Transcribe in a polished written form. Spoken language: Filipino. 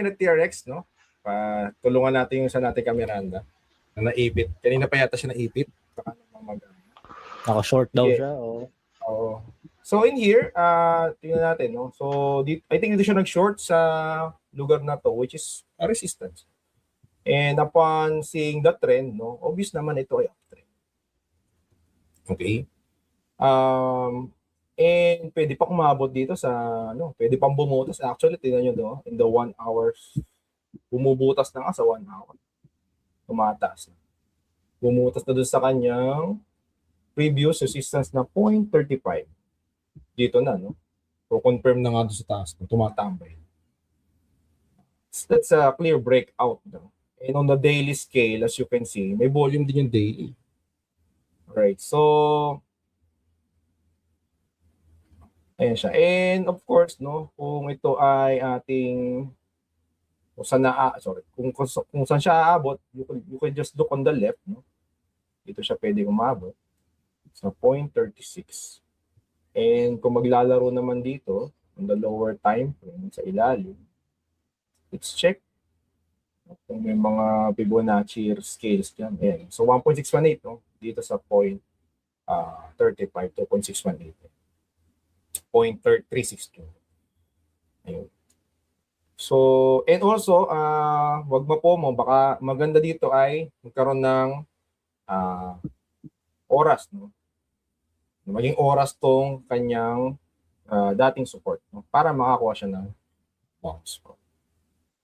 na TRX, no? Tulungan natin yung sa natin Kamiranda na naipit. Kanina pa yata siya naipit. Baka naman Naka-short daw Yeah. siya. Oh. Oo. So in here, tingnan natin, no? So I think dito siya nag-short sa lugar na to, which is a resistance. And upon seeing the trend, no, obvious naman ito ay uptrend. Okay? And pwede pa kumabot dito sa, pwede pang bumutas. Actually, tingnan nyo doon, in the 1 hours, bumubutas na nga sa 1 hour. Tumataas na. Bumutas na doon sa kanyang previous resistance na 0.35. Dito na, no? So, confirm na nga doon sa taas, no? Tumatambay. That's a clear breakout, no? And on the daily scale, as you can see, may volume din yung daily. Alright, so, ayan siya. And of course, no, kung ito ay ating, kung saan siya aabot, you can just look on the left, no? Dito siya pwede umabot sa 0.36. And kung maglalaro naman dito, on the lower time frame, sa ilalim, let's check kung may mga Fibonacci scales dyan. Ayan. So 1.618, no? Dito sa 0.35 to 0.618. 0.362. Ayun. So, and also, wag mo, baka maganda dito ay magkaroon ng oras, no? Maging oras tong kanyang dating support, no? Para makakuha siya ng bounce.